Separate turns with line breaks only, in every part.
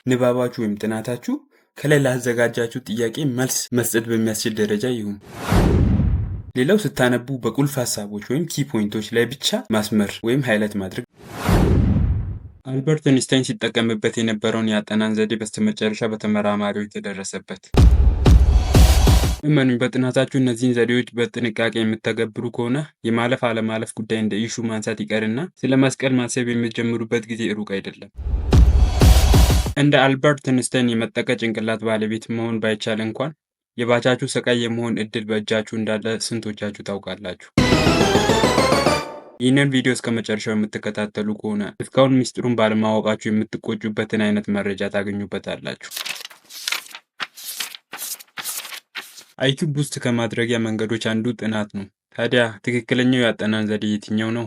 ንባባችሁ ወይም ጥናታችሁ ከላይ ላዘጋጃችሁ ጥያቄ መልስ መስጠት በሚያስችል ደረጃ ይሁን። ሌላው ስታነቡ በቁልፍ ሀሳቦች ወይም ኪ ፖይንቶች ላይ ብቻ ማስመር ወይም ሃይላይት ማድረግ። አልበርት አይንስታይን ሲጠቀምበት የነበረውን የአጠናን ዘዴ በስተመጨረሻ በተመራማሪዎች ተደረሰበት። እመኑኝ፣ በጥናታችሁ እነዚህን ዘዴዎች በጥንቃቄ የምትተገብሩ ከሆነ የማለፍ አለማለፍ ጉዳይ እንደ ኢሹ ማንሳት ይቀርና ስለ መስቀል ማሰብ የምትጀምሩበት ጊዜ ሩቅ አይደለም። እንደ አልበርት አይንስታይን የመጠቀ ጭንቅላት ባለቤት መሆን ባይቻል እንኳን የባቻችሁ ሰቃይ የመሆን እድል በእጃችሁ እንዳለ ስንቶቻችሁ ታውቃላችሁ? ይህንን ቪዲዮ እስከ መጨረሻው የምትከታተሉ ከሆነ እስካሁን ሚስጥሩን ባለማወቃችሁ የምትቆጩበትን አይነት መረጃ ታገኙበታላችሁ። አይኪው ቡስት ከማድረጊያ መንገዶች አንዱ ጥናት ነው። ታዲያ ትክክለኛው የአጠናን ዘዴ የትኛው ነው?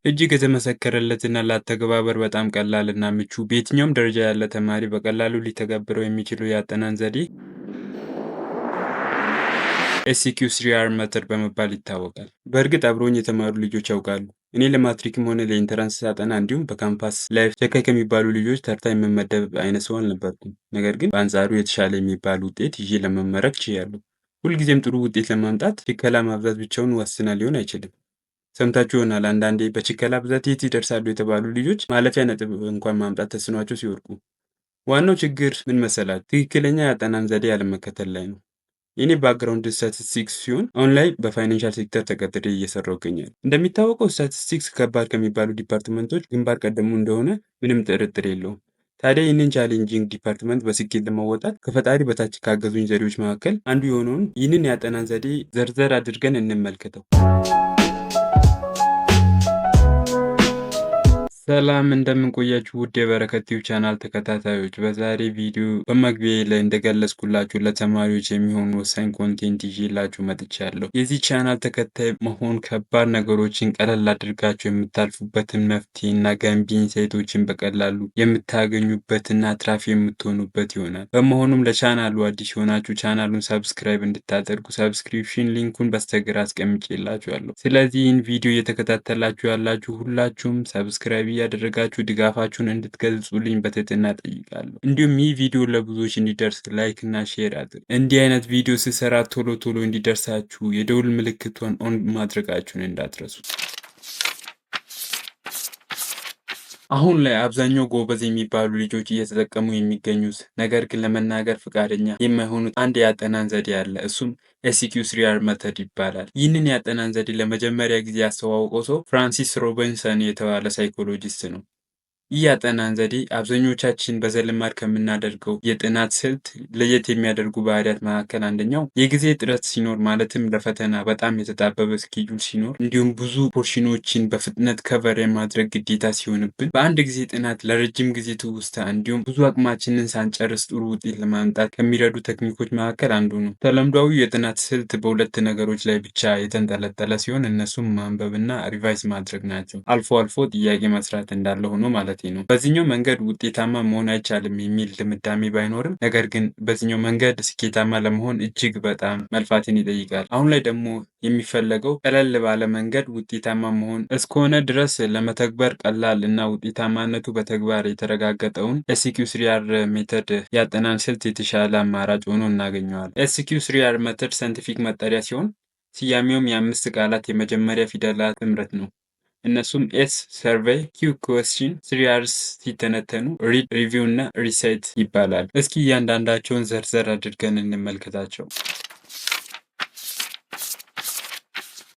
እጅግ የተመሰከረለትና ለአተገባበር በጣም ቀላል እና ምቹ፣ በየትኛውም ደረጃ ያለ ተማሪ በቀላሉ ሊተገብረው የሚችለው የአጠናን ዘዴ SQ3R ሜተድ በመባል ይታወቃል። በእርግጥ አብሮኝ የተማሩ ልጆች ያውቃሉ። እኔ ለማትሪክም ሆነ ለኢንተራንስ ሳጠና እንዲሁም በካምፓስ ላይፍ ቸካይ ከሚባሉ ልጆች ተርታ የምመደብ አይነት ሰው አልነበርኩም። ነገር ግን በአንጻሩ የተሻለ የሚባል ውጤት ይዤ ለመመረቅ ችያለሁ። ሁልጊዜም ጥሩ ውጤት ለማምጣት ችከላ ማብዛት ብቻውን ዋስትና ሊሆን አይችልም። ሰምታችሁ ይሆናል አንዳንዴ በችከላ ብዛት የት ይደርሳሉ የተባሉ ልጆች ማለፊያ ነጥብ እንኳን ማምጣት ተስኗቸው ሲወድቁ። ዋናው ችግር ምን መሰላችሁ? ትክክለኛ የአጠናን ዘዴ ያለመከተል ላይ ነው። የኔ ባክግራውንድ ስታቲስቲክስ ሲሆን አሁን ላይ በፋይናንሻል ሴክተር ተቀጥሬ እየሰራሁ እገኛለሁ። እንደሚታወቀው ስታቲስቲክስ ከባድ ከሚባሉ ዲፓርትመንቶች ግንባር ቀደሙ እንደሆነ ምንም ጥርጥር የለውም። ታዲያ ይህንን ቻሌንጂንግ ዲፓርትመንት በስኬት ለመወጣት ከፈጣሪ በታች ካገዙኝ ዘዴዎች መካከል አንዱ የሆነውን ይህንን የአጠናን ዘዴ ዘርዘር አድርገን እንመልከተው። ሰላም እንደምንቆያችሁ ውድ የበረከት ቲዩብ ቻናል ተከታታዮች፣ በዛሬ ቪዲዮ በመግቢያ ላይ እንደገለጽኩላችሁ ለተማሪዎች የሚሆኑ ወሳኝ ኮንቴንት ይዤላችሁ መጥቻለሁ። የዚህ ቻናል ተከታይ መሆን ከባድ ነገሮችን ቀለል አድርጋችሁ የምታልፉበትን መፍትሄና ገንቢ ኢንሳይቶችን በቀላሉ የምታገኙበትና አትራፊ የምትሆኑበት ይሆናል። በመሆኑም ለቻናሉ አዲስ የሆናችሁ ቻናሉን ሰብስክራይብ እንድታደርጉ ሰብስክሪፕሽን ሊንኩን በስተግራ አስቀምጬላችኋለሁ። ስለዚህ ይህን ቪዲዮ እየተከታተላችሁ ያላችሁ ሁላችሁም ሰብስክራይብ ያደረጋችሁ ድጋፋችሁን እንድትገልጹልኝ በትህትና ጠይቃለሁ። እንዲሁም ይህ ቪዲዮ ለብዙዎች እንዲደርስ ላይክ እና ሼር አድርጉ። እንዲህ አይነት ቪዲዮ ስሰራ ቶሎ እንዲደርሳችሁ የደውል ምልክቷን ኦን ማድረጋችሁን እንዳትረሱ። አሁን ላይ አብዛኛው ጎበዝ የሚባሉ ልጆች እየተጠቀሙ የሚገኙት ነገር ግን ለመናገር ፈቃደኛ የማይሆኑት አንድ የአጠናን ዘዴ አለ። እሱም SQ3R ሜተድ ይባላል። ይህንን የአጠናን ዘዴ ለመጀመሪያ ጊዜ ያስተዋወቀው ሰው ፍራንሲስ ሮቢንሰን የተባለ ሳይኮሎጂስት ነው። ይህ የአጠናን ዘዴ አብዛኞቻችን በዘልማድ ከምናደርገው የጥናት ስልት ለየት የሚያደርጉ ባህሪያት መካከል አንደኛው የጊዜ እጥረት ሲኖር፣ ማለትም ለፈተና በጣም የተጣበበ ስኬጁል ሲኖር፣ እንዲሁም ብዙ ፖርሽኖችን በፍጥነት ከቨር የማድረግ ግዴታ ሲሆንብን በአንድ ጊዜ ጥናት ለረጅም ጊዜ ትውስታ እንዲሁም ብዙ አቅማችንን ሳንጨርስ ጥሩ ውጤት ለማምጣት ከሚረዱ ቴክኒኮች መካከል አንዱ ነው። ተለምዷዊ የጥናት ስልት በሁለት ነገሮች ላይ ብቻ የተንጠለጠለ ሲሆን እነሱም ማንበብና ሪቫይዝ ማድረግ ናቸው። አልፎ አልፎ ጥያቄ መስራት እንዳለ ሆኖ ማለት ነው። በዚህኛው መንገድ ውጤታማ መሆን አይቻልም የሚል ድምዳሜ ባይኖርም፣ ነገር ግን በዚህኛው መንገድ ስኬታማ ለመሆን እጅግ በጣም መልፋትን ይጠይቃል። አሁን ላይ ደግሞ የሚፈለገው ቀለል ባለ መንገድ ውጤታማ መሆን እስከሆነ ድረስ ለመተግበር ቀላል እና ውጤታማነቱ በተግባር የተረጋገጠውን SQ3R ሜተድ የአጠናን ስልት የተሻለ አማራጭ ሆኖ እናገኘዋለን። SQ3R ሜተድ ሳይንቲፊክ መጠሪያ ሲሆን ስያሜውም የአምስት ቃላት የመጀመሪያ ፊደላት ጥምረት ነው። እነሱም S ሰርቬይ፣ Q ኩዌስችን፣ 3R's ሲተነተኑ ሪድ፣ ሪቪው እና ሪሳይት ይባላል። እስኪ እያንዳንዳቸውን ዘርዘር አድርገን እንመልከታቸው።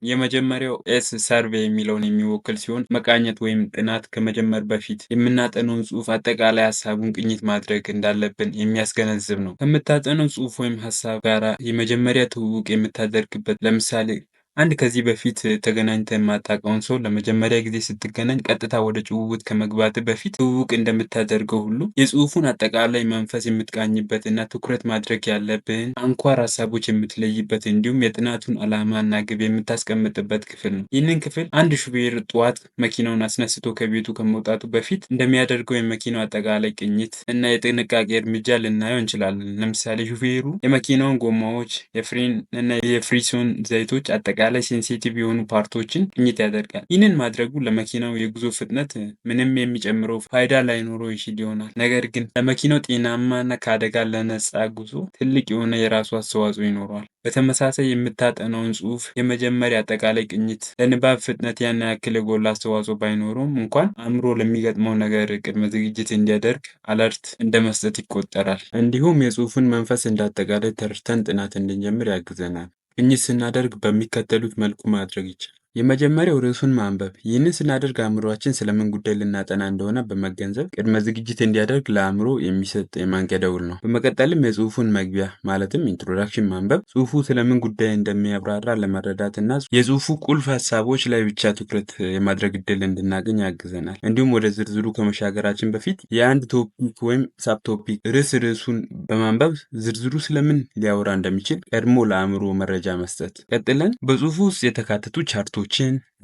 የመጀመሪያው S ሰርቬይ የሚለውን የሚወክል ሲሆን መቃኘት ወይም ጥናት ከመጀመር በፊት የምናጠነውን ጽሑፍ አጠቃላይ ሀሳቡን ቅኝት ማድረግ እንዳለብን የሚያስገነዝብ ነው። ከምታጠነው ጽሑፍ ወይም ሀሳብ ጋራ የመጀመሪያ ትውውቅ የምታደርግበት፣ ለምሳሌ አንድ ከዚህ በፊት ተገናኝተህ የማታውቀውን ሰው ለመጀመሪያ ጊዜ ስትገናኝ ቀጥታ ወደ ጭውውት ከመግባት በፊት ትውውቅ እንደምታደርገው ሁሉ የጽሑፉን አጠቃላይ መንፈስ የምትቃኝበት እና ትኩረት ማድረግ ያለብን አንኳር ሀሳቦች የምትለይበት እንዲሁም የጥናቱን ዓላማና ግብ የምታስቀምጥበት ክፍል ነው። ይህንን ክፍል አንድ ሹፌር ጠዋት መኪናውን አስነስቶ ከቤቱ ከመውጣቱ በፊት እንደሚያደርገው የመኪናው አጠቃላይ ቅኝት እና የጥንቃቄ እርምጃ ልናየው እንችላለን። ለምሳሌ ሹፌሩ የመኪናውን ጎማዎች፣ የፍሬን እና የፍሪሲዮን ዘይቶች አጠቃላይ አጠቃላይ ሴንሲቲቭ የሆኑ ፓርቶችን ቅኝት ያደርጋል። ይህንን ማድረጉ ለመኪናው የጉዞ ፍጥነት ምንም የሚጨምረው ፋይዳ ላይኖረው ይችል ይሆናል። ነገር ግን ለመኪናው ጤናማና ከአደጋ ለነጻ ጉዞ ትልቅ የሆነ የራሱ አስተዋጽኦ ይኖረዋል። በተመሳሳይ የምታጠናውን ጽሑፍ የመጀመሪያ አጠቃላይ ቅኝት ለንባብ ፍጥነት ያን ያክል የጎላ አስተዋጽኦ ባይኖረውም እንኳን አእምሮ ለሚገጥመው ነገር ቅድመ ዝግጅት እንዲያደርግ አለርት እንደ መስጠት ይቆጠራል። እንዲሁም የጽሑፉን መንፈስ እንደ አጠቃላይ ተረድተን ጥናት እንድንጀምር ያግዘናል። ቅኝት ስናደርግ በሚከተሉት መልኩ ማድረግ ይቻላል። የመጀመሪያው ርዕሱን ማንበብ። ይህንን ስናደርግ አእምሯችን ስለምን ጉዳይ ልናጠና እንደሆነ በመገንዘብ ቅድመ ዝግጅት እንዲያደርግ ለአእምሮ የሚሰጥ የማንቂያ ደውል ነው። በመቀጠልም የጽሑፉን መግቢያ ማለትም ኢንትሮዳክሽን ማንበብ ጽሑፉ ስለምን ጉዳይ እንደሚያብራራ ለመረዳት እና የጽሑፉ ቁልፍ ሀሳቦች ላይ ብቻ ትኩረት የማድረግ እድል እንድናገኝ ያግዘናል። እንዲሁም ወደ ዝርዝሩ ከመሻገራችን በፊት የአንድ ቶፒክ ወይም ሳብ ቶፒክ ርዕሱን በማንበብ ዝርዝሩ ስለምን ሊያወራ እንደሚችል ቀድሞ ለአእምሮ መረጃ መስጠት። ቀጥለን በጽሑፉ ውስጥ የተካተቱ ቻርቶችን፣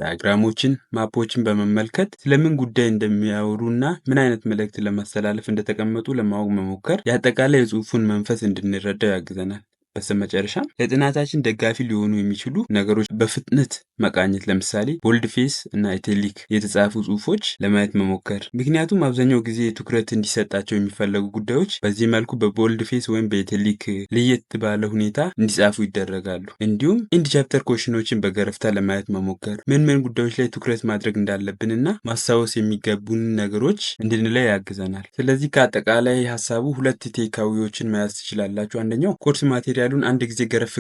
ዳያግራሞችን፣ ማፖችን በመመልከት ስለምን ጉዳይ እንደሚያወሩና ምን አይነት መልእክት ለማስተላለፍ እንደተቀመጡ ለማወቅ መሞከር የአጠቃላይ የጽሑፉን መንፈስ እንድንረዳው ያግዘናል። በስተመጨረሻ ለጥናታችን ደጋፊ ሊሆኑ የሚችሉ ነገሮች በፍጥነት መቃኘት፣ ለምሳሌ ቦልድ ፌስ እና ኢታሊክ የተጻፉ ጽሑፎች ለማየት መሞከር። ምክንያቱም አብዛኛው ጊዜ ትኩረት እንዲሰጣቸው የሚፈለጉ ጉዳዮች በዚህ መልኩ በቦልድ ፌስ ወይም በኢታሊክ ለየት ባለ ሁኔታ እንዲጻፉ ይደረጋሉ። እንዲሁም ኢንድ ቻፕተር ኮሽኖችን በገረፍታ ለማየት መሞከር ምን ጉዳዮች ላይ ትኩረት ማድረግ እንዳለብንና ማስታወስ የሚገቡን ነገሮች እንድንለይ ያግዘናል። ስለዚህ ከአጠቃላይ ሀሳቡ ሁለት ቴካዊዎችን መያዝ ትችላላችሁ። አንደኛው ኮርስ ማቴሪያል አንድ ጊዜ ገረፍ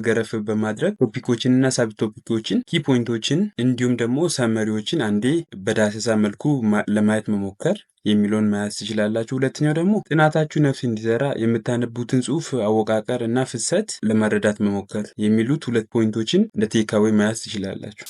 በማድረግ ቶፒኮችን እና ሳብ ቶፒኮችን፣ ኪ ፖይንቶችን እንዲሁም ደግሞ ሰመሪዎችን አንዴ በዳሰሳ መልኩ ለማየት መሞከር የሚለውን መያዝ ትችላላችሁ። ሁለተኛው ደግሞ ጥናታችሁ ነፍስ እንዲዘራ የምታነቡትን ጽሑፍ አወቃቀር እና ፍሰት ለመረዳት መሞከር የሚሉት ሁለት ፖይንቶችን እንደ ቴካዌ መያዝ ትችላላችሁ።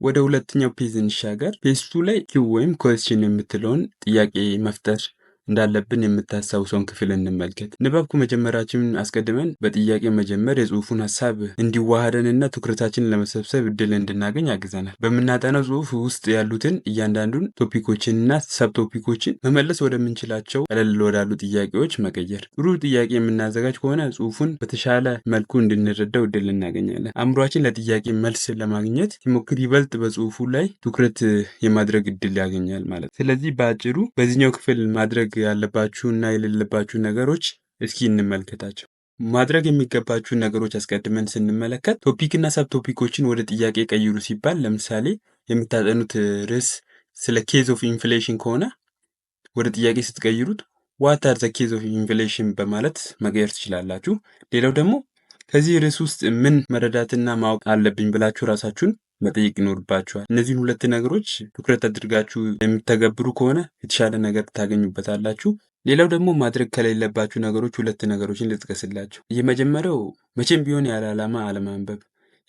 ወደ ሁለተኛው ፔጅ እንሻገር። ፔጅ 2 ላይ ኪው ወይም ኩዌስችን የምትለውን ጥያቄ መፍጠር እንዳለብን የምታስታውሰውን ክፍል እንመልከት። ንባብ ከመጀመራችን አስቀድመን በጥያቄ መጀመር የጽሑፉን ሀሳብ እንዲዋሃደንና ትኩረታችንን ለመሰብሰብ እድል እንድናገኝ ያግዘናል። በምናጠናው ጽሑፍ ውስጥ ያሉትን እያንዳንዱን ቶፒኮችንና ሰብ ቶፒኮችን መመለስ ወደምንችላቸው ቀለል ወዳሉ ጥያቄዎች መቀየር። ጥሩ ጥያቄ የምናዘጋጅ ከሆነ ጽሑፉን በተሻለ መልኩ እንድንረዳው እድል እናገኛለን። አእምሯችን ለጥያቄ መልስ ለማግኘት ሲሞክር ይበልጥ በጽሑፉ ላይ ትኩረት የማድረግ እድል ያገኛል ማለት። ስለዚህ በአጭሩ በዚህኛው ክፍል ማድረግ ያለባችሁ እና የሌለባችሁ ነገሮች እስኪ እንመልከታቸው። ማድረግ የሚገባችሁ ነገሮች አስቀድመን ስንመለከት ቶፒክ እና ሰብ ቶፒኮችን ወደ ጥያቄ ቀይሩ ሲባል፣ ለምሳሌ የምታጠኑት ርዕስ ስለ ኬዝ ኦፍ ኢንፍሌሽን ከሆነ ወደ ጥያቄ ስትቀይሩት ዋት አር ዘ ኬዝ ኦፍ ኢንፍሌሽን በማለት መቀየር ትችላላችሁ። ሌላው ደግሞ ከዚህ ርዕስ ውስጥ ምን መረዳትና ማወቅ አለብኝ ብላችሁ ራሳችሁን መጠየቅ ይኖርባችኋል። እነዚህን ሁለት ነገሮች ትኩረት አድርጋችሁ የምተገብሩ ከሆነ የተሻለ ነገር ታገኙበታላችሁ። ሌላው ደግሞ ማድረግ ከሌለባችሁ ነገሮች ሁለት ነገሮችን ልጥቀስላችሁ። የመጀመሪያው መቼም ቢሆን ያለ ዓላማ አለማንበብ።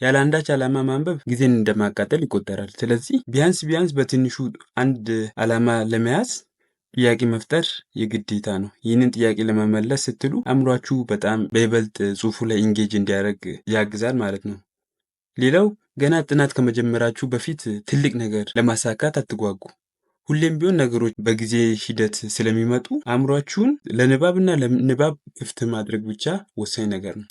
ያለ አንዳች ዓላማ ማንበብ ጊዜን እንደማቃጠል ይቆጠራል። ስለዚህ ቢያንስ በትንሹ አንድ ዓላማ ለመያዝ ጥያቄ መፍጠር የግዴታ ነው። ይህንን ጥያቄ ለመመለስ ስትሉ አእምሯችሁ በጣም በይበልጥ ጽሑፉ ላይ ኢንጌጅ እንዲያደርግ ያግዛል ማለት ነው። ሌላው ገና ጥናት ከመጀመራችሁ በፊት ትልቅ ነገር ለማሳካት አትጓጉ። ሁሌም ቢሆን ነገሮች በጊዜ ሂደት ስለሚመጡ አእምሯችሁን ለንባብና ለንባብ ክፍት ማድረግ ብቻ ወሳኝ ነገር ነው።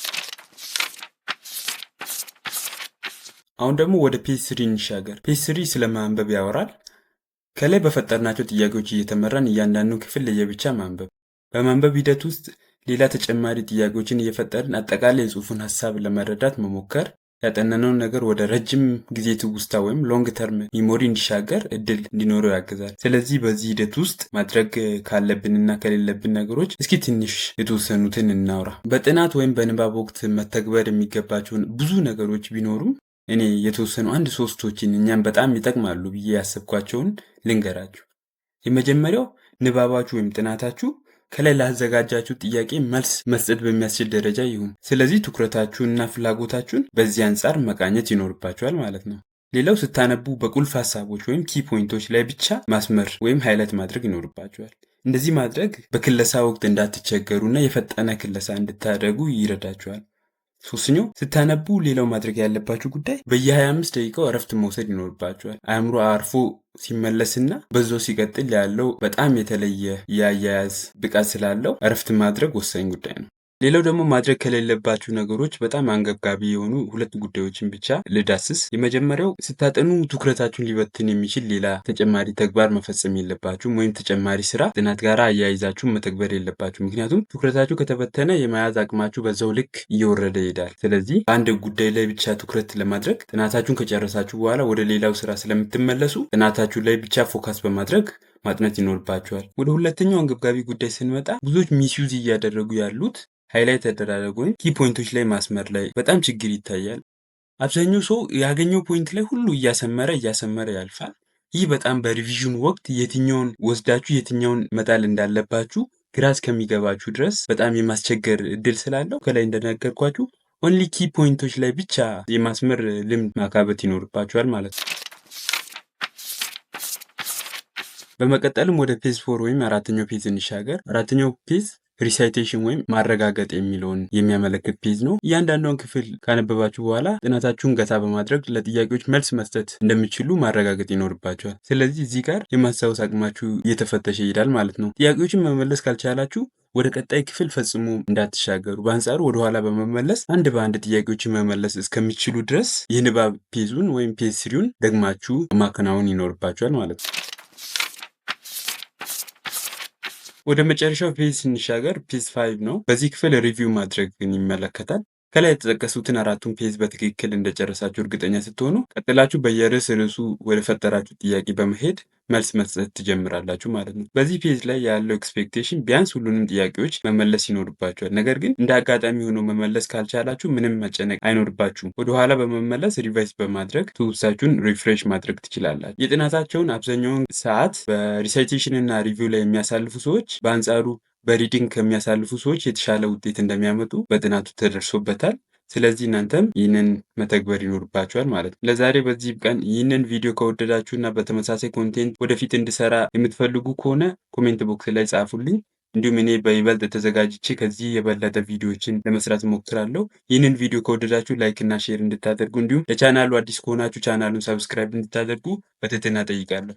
አሁን ደግሞ ወደ ፔጅ 3 እንሻገር። ፔጅ 3 ስለማንበብ ያወራል። ከላይ በፈጠርናቸው ጥያቄዎች እየተመራን እያንዳንዱ ክፍል ለየብቻ ማንበብ። በማንበብ ሂደት ውስጥ ሌላ ተጨማሪ ጥያቄዎችን እየፈጠርን አጠቃላይ የጽሑፉን ሀሳብ ለመረዳት መሞከር ያጠናነውን ነገር ወደ ረጅም ጊዜ ትውስታ ወይም ሎንግ ተርም ሚሞሪ እንዲሻገር እድል እንዲኖረው ያግዛል። ስለዚህ በዚህ ሂደት ውስጥ ማድረግ ካለብንና ከሌለብን ነገሮች እስኪ ትንሽ የተወሰኑትን እናውራ። በጥናት ወይም በንባብ ወቅት መተግበር የሚገባቸውን ብዙ ነገሮች ቢኖሩም እኔ የተወሰኑ አንድ ሶስቶችን እኛም በጣም ይጠቅማሉ ብዬ ያሰብኳቸውን ልንገራችሁ። የመጀመሪያው ንባባችሁ ወይም ጥናታችሁ ከላይ ላዘጋጃችሁ ጥያቄ መልስ መስጠት በሚያስችል ደረጃ ይሁን። ስለዚህ ትኩረታችሁንና ፍላጎታችሁን በዚህ አንጻር መቃኘት ይኖርባችኋል ማለት ነው። ሌላው ስታነቡ በቁልፍ ሀሳቦች ወይም ኪ ፖይንቶች ላይ ብቻ ማስመር ወይም ሃይላይት ማድረግ ይኖርባችኋል። እንደዚህ ማድረግ በክለሳ ወቅት እንዳትቸገሩና የፈጠነ ክለሳ እንድታደርጉ ይረዳችኋል። ሶስተኛው ስታነቡ ሌላው ማድረግ ያለባችሁ ጉዳይ በየ25 ደቂቃው እረፍት መውሰድ ይኖርባችኋል። አእምሮ አርፎ ሲመለስና በዛው ሲቀጥል ያለው በጣም የተለየ የአያያዝ ብቃት ስላለው እረፍት ማድረግ ወሳኝ ጉዳይ ነው። ሌላው ደግሞ ማድረግ ከሌለባችሁ ነገሮች በጣም አንገብጋቢ የሆኑ ሁለት ጉዳዮችን ብቻ ልዳስስ። የመጀመሪያው ስታጠኑ ትኩረታችሁን ሊበትን የሚችል ሌላ ተጨማሪ ተግባር መፈጸም የለባችሁም፣ ወይም ተጨማሪ ስራ ጥናት ጋር አያይዛችሁ መተግበር የለባችሁ። ምክንያቱም ትኩረታችሁ ከተበተነ የመያዝ አቅማችሁ በዛው ልክ እየወረደ ይሄዳል። ስለዚህ አንድ ጉዳይ ላይ ብቻ ትኩረት ለማድረግ ጥናታችሁን ከጨረሳችሁ በኋላ ወደ ሌላው ስራ ስለምትመለሱ ጥናታችሁ ላይ ብቻ ፎከስ በማድረግ ማጥናት ይኖርባችኋል። ወደ ሁለተኛው አንገብጋቢ ጉዳይ ስንመጣ ብዙዎች ሚስዩዝ እያደረጉ ያሉት ሃይላይት ያደረጉ ወይም ኪ ፖይንቶች ላይ ማስመር ላይ በጣም ችግር ይታያል። አብዛኛው ሰው ያገኘው ፖይንት ላይ ሁሉ እያሰመረ ያልፋል። ይህ በጣም በሪቪዥን ወቅት የትኛውን ወስዳችሁ የትኛውን መጣል እንዳለባችሁ ግራ እስከሚገባችሁ ድረስ በጣም የማስቸገር እድል ስላለው ከላይ እንደነገርኳችሁ ኦንሊ ኪ ፖይንቶች ላይ ብቻ የማስመር ልምድ ማካበት ይኖርባችኋል ማለት ነው። በመቀጠልም ወደ ፔዝ 4 ወይም አራተኛው ፔዝ እንሻገር። አራተኛው ፔዝ ሪሳይቴሽን ወይም ማረጋገጥ የሚለውን የሚያመለክት ፔዝ ነው። እያንዳንዷን ክፍል ካነበባችሁ በኋላ ጥናታችሁን ገታ በማድረግ ለጥያቄዎች መልስ መስጠት እንደሚችሉ ማረጋገጥ ይኖርባችኋል። ስለዚህ እዚህ ጋር የማስታወስ አቅማችሁ እየተፈተሸ ይሄዳል ማለት ነው። ጥያቄዎችን መመለስ ካልቻላችሁ ወደ ቀጣይ ክፍል ፈጽሞ እንዳትሻገሩ። በአንጻሩ ወደኋላ በመመለስ አንድ በአንድ ጥያቄዎችን መመለስ እስከሚችሉ ድረስ የንባብ ፔዙን ወይም ፔዝ 3ን ደግማችሁ ማከናወን ይኖርባችኋል ማለት ነው። ወደ መጨረሻው ፔዝ ስንሻገር ፔዝ 5 ነው። በዚህ ክፍል ሪቪው ማድረግን ይመለከታል። ከላይ የተጠቀሱትን አራቱን ፔዝ በትክክል እንደጨረሳችሁ እርግጠኛ ስትሆኑ ቀጥላችሁ ርዕሱ ወደ ፈጠራችሁ ጥያቄ በመሄድ መልስ መስጠት ትጀምራላችሁ ማለት ነው። በዚህ ፔዝ ላይ ያለው ኤክስፔክቴሽን ቢያንስ ሁሉንም ጥያቄዎች መመለስ ይኖርባችኋል። ነገር ግን እንደ አጋጣሚ ሆኖ መመለስ ካልቻላችሁ ምንም መጨነቅ አይኖርባችሁም። ወደኋላ በመመለስ ሪቫይዝ በማድረግ ትውስታችሁን ሪፍሬሽ ማድረግ ትችላላችሁ። የጥናታቸውን አብዛኛውን ሰዓት በሪሳይቴሽን እና ሪቪው ላይ የሚያሳልፉ ሰዎች በአንጻሩ በሪዲንግ ከሚያሳልፉ ሰዎች የተሻለ ውጤት እንደሚያመጡ በጥናቱ ተደርሶበታል። ስለዚህ እናንተም ይህንን መተግበር ይኖርባችኋል ማለት ነው። ለዛሬ በዚህ ቀን ይህንን ቪዲዮ ከወደዳችሁና በተመሳሳይ ኮንቴንት ወደፊት እንድሰራ የምትፈልጉ ከሆነ ኮሜንት ቦክስ ላይ ጻፉልኝ። እንዲሁም እኔ በይበልጥ ተዘጋጅቼ ከዚህ የበለጠ ቪዲዮዎችን ለመስራት ሞክራለሁ። ይህንን ቪዲዮ ከወደዳችሁ ላይክ እና ሼር እንድታደርጉ እንዲሁም ለቻናሉ አዲስ ከሆናችሁ ቻናሉን ሰብስክራይብ እንድታደርጉ በትህትና ጠይቃለሁ።